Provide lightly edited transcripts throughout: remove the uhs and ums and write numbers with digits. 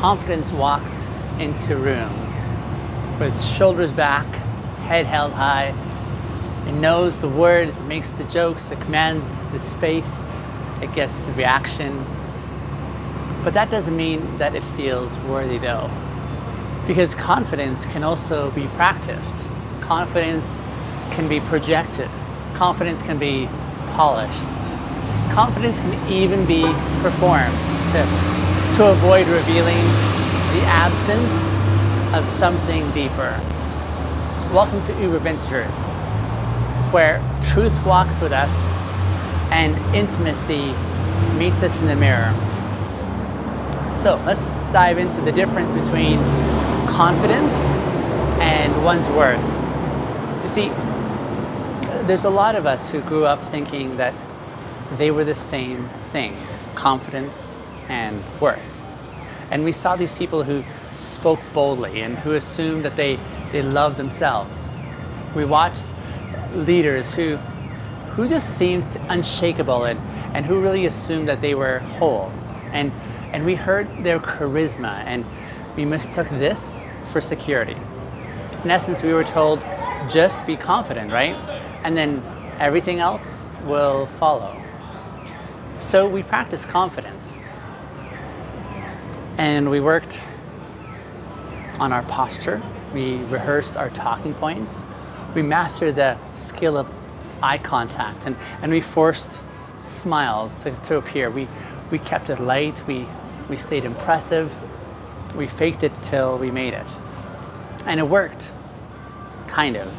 confidence walks into rooms with shoulders back, head held high. It knows the words, it makes the jokes, it commands the space, it gets the reaction. But that doesn't mean that it feels worthy though, because confidence can also be practiced. Confidence can be projected. Confidence can be polished. Confidence can even be performed to avoid revealing the absence of something deeper. Welcome to Bintegers, where truth walks with us and intimacy meets us in the mirror. So let's dive into the difference between confidence and one's worth. You see, there's a lot of us who grew up thinking that they were the same thing, confidence and worth. And we saw these people who spoke boldly and who assumed that they loved themselves. We watched leaders who just seemed unshakable and who really assumed that they were whole. And we heard their charisma and we mistook this for security. In essence, we were told, just be confident, right? And then everything else will follow. So we practiced confidence. And we worked on our posture. We rehearsed our talking points. We mastered the skill of eye contact and we forced smiles to appear. We kept it light. We stayed impressive. We faked it till we made it. And it worked. Kind of.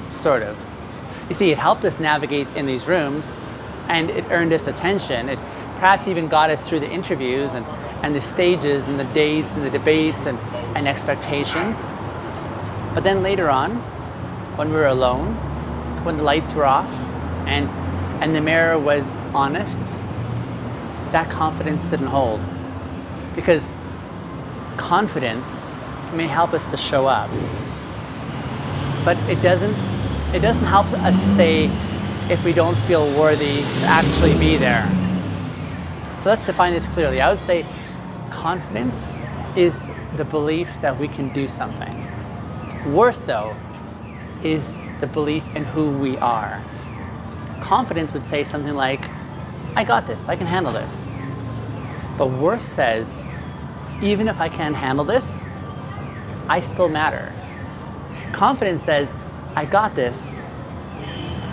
Sort of. You see, it helped us navigate in these rooms and it earned us attention. It perhaps even got us through the interviews and the stages and the dates and the debates and expectations. But then later on, when we were alone, when the lights were off and the mirror was honest, that confidence didn't hold. Because confidence may help us to show up, but it doesn't help us stay if we don't feel worthy to actually be there. So let's define this clearly. I would say confidence is the belief that we can do something. Worth, though, is the belief in who we are. Confidence would say something like, I got this, I can handle this. But worth says, even if I can't handle this, I still matter. Confidence says, I got this.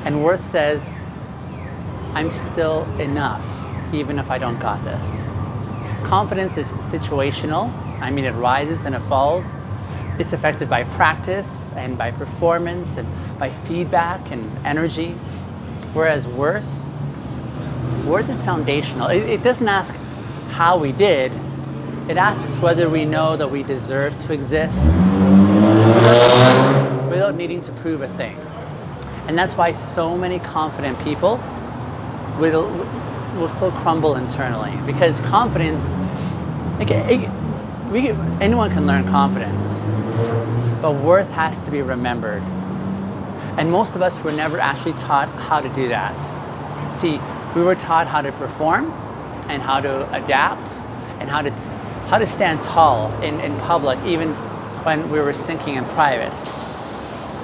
And worth says, I'm still enough, even if I don't got this. Confidence is situational. I mean, it rises and it falls. It's affected by practice and by performance and by feedback and energy. Whereas worth is foundational. It doesn't ask how we did. It asks whether we know that we deserve to exist without needing to prove a thing. And that's why so many confident people will still crumble internally, because confidence, anyone can learn confidence, but worth has to be remembered. And most of us were never actually taught how to do that. See, we were taught how to perform and how to adapt and how to stand tall in public, even when we were sinking in private.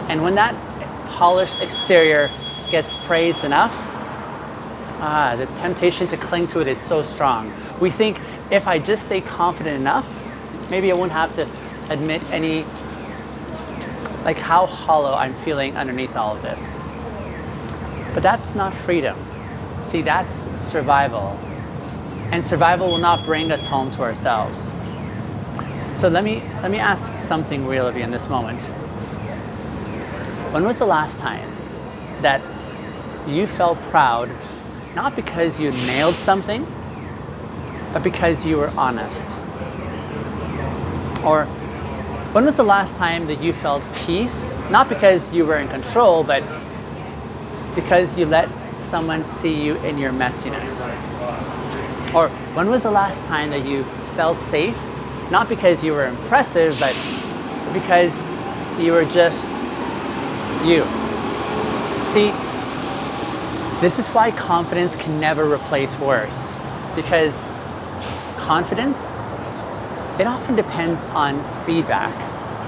And when that polished exterior gets praised enough, the temptation to cling to it is so strong. We think if I just stay confident enough, maybe I won't have to admit how hollow I'm feeling underneath all of this. But that's not freedom. See, that's survival. And survival will not bring us home to ourselves. So let me ask something real of you in this moment. When was the last time that you felt proud, not because you nailed something, but because you were honest? Or when was the last time that you felt peace, not because you were in control, but because you let someone see you in your messiness? Or when was the last time that you felt safe, not because you were impressive, but because you were just you? See, this is why confidence can never replace worth, because confidence it often depends on feedback.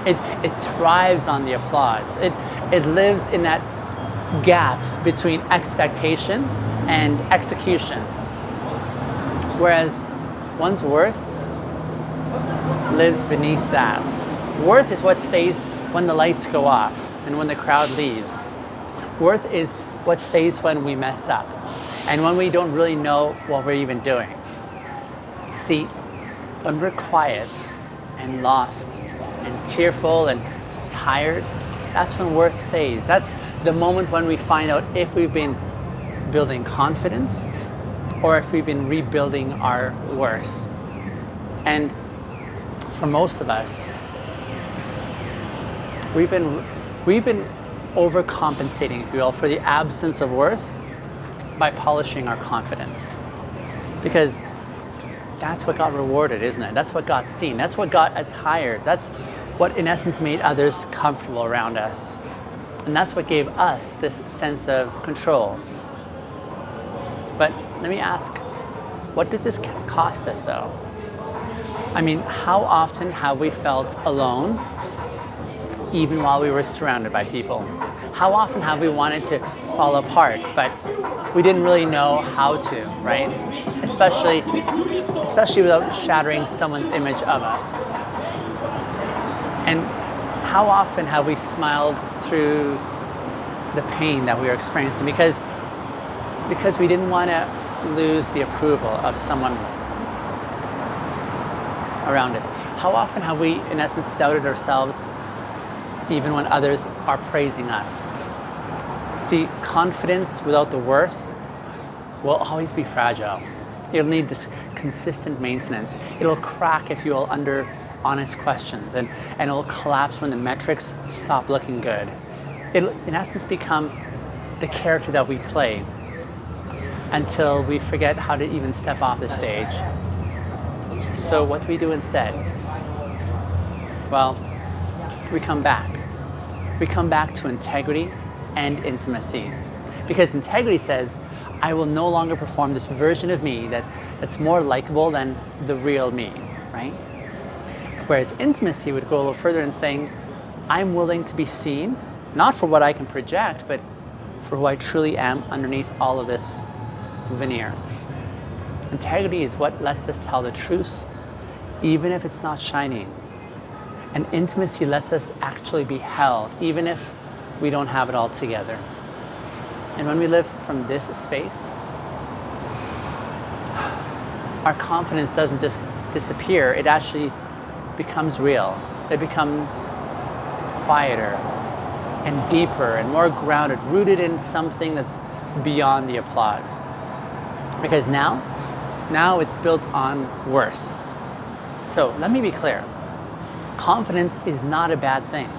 It thrives on the applause. It lives in that gap between expectation and execution. Whereas one's worth lives beneath that. Worth is what stays when the lights go off and when the crowd leaves. Worth is what stays when we mess up and when we don't really know what we're even doing. See, when we're quiet and lost and tearful and tired, that's when worth stays. That's the moment when we find out if we've been building confidence or if we've been rebuilding our worth. And for most of us, we've been overcompensating, if you will, for the absence of worth by polishing our confidence. Because that's what got rewarded, isn't it? That's what got seen. That's what got us hired. That's what, in essence, made others comfortable around us. And that's what gave us this sense of control. But let me ask, what does this cost us, though? I mean, how often have we felt alone, even while we were surrounded by people? How often have we wanted to fall apart, but we didn't really know how to, right? Especially without shattering someone's image of us. And how often have we smiled through the pain that we were experiencing because we didn't want to lose the approval of someone around us? How often have we, in essence, doubted ourselves even when others are praising us? See, confidence without the worth will always be fragile. It'll need this consistent maintenance. It'll crack, if you will, under honest questions, and it'll collapse when the metrics stop looking good. It'll, in essence, become the character that we play until we forget how to even step off the stage. So what do we do instead? Well, we come back. We come back to integrity and intimacy. Because integrity says, I will no longer perform this version of me that's more likable than the real me, right? Whereas intimacy would go a little further in saying, I'm willing to be seen, not for what I can project, but for who I truly am underneath all of this veneer. Integrity is what lets us tell the truth, even if it's not shiny. And intimacy lets us actually be held, even if we don't have it all together. And when we live from this space, our confidence doesn't just disappear, it actually becomes real. It becomes quieter and deeper and more grounded, rooted in something that's beyond the applause. Because now it's built on worth. So let me be clear. Confidence is not a bad thing.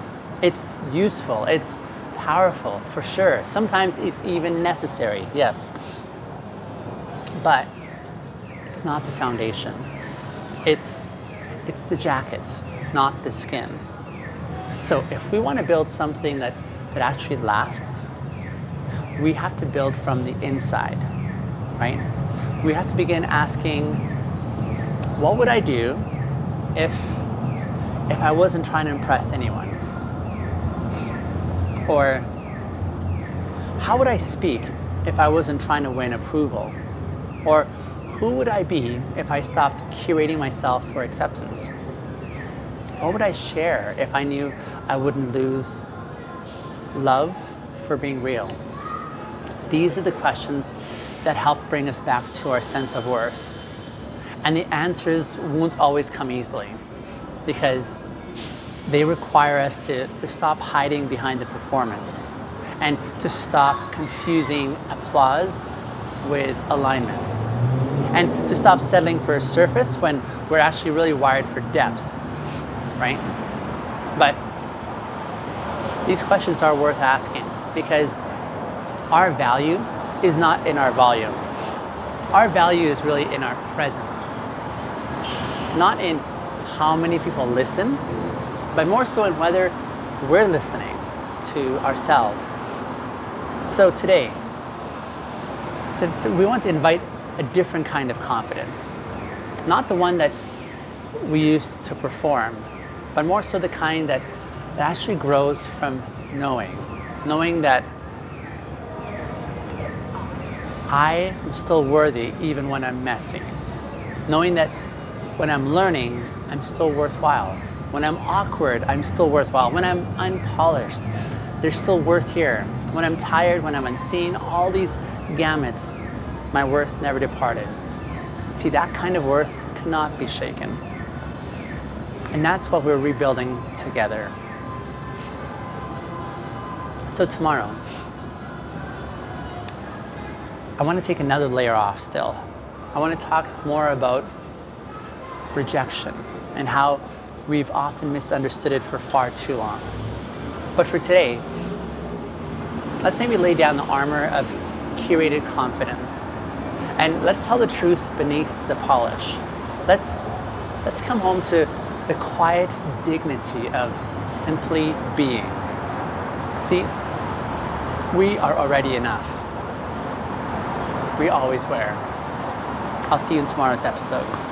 It's useful, it's powerful, for sure. Sometimes it's even necessary, yes. But it's not the foundation. It's the jacket, not the skin. So if we want to build something that actually lasts, we have to build from the inside, right? We have to begin asking, what would I do if I wasn't trying to impress anyone? Or how would I speak if I wasn't trying to win approval? Or who would I be if I stopped curating myself for acceptance? What would I share if I knew I wouldn't lose love for being real? These are the questions that help bring us back to our sense of worth. And the answers won't always come easily because they require us to stop hiding behind the performance and to stop confusing applause with alignment and to stop settling for a surface when we're actually really wired for depth, right? But these questions are worth asking because our value is not in our volume. Our value is really in our presence, not in how many people listen, but more so in whether we're listening to ourselves. So today, we want to invite a different kind of confidence, not the one that we use to perform, but more so the kind that actually grows from knowing that I am still worthy even when I'm messy, knowing that when I'm learning, I'm still worthwhile. When I'm awkward, I'm still worthwhile. When I'm unpolished, there's still worth here. When I'm tired, when I'm unseen, all these gamuts, my worth never departed. See, that kind of worth cannot be shaken. And that's what we're rebuilding together. So tomorrow, I want to take another layer off still. I want to talk more about rejection and how we've often misunderstood it for far too long. But for today, let's maybe lay down the armor of curated confidence. And let's tell the truth beneath the polish. Let's come home to the quiet dignity of simply being. See, we are already enough. We always were. I'll see you in tomorrow's episode.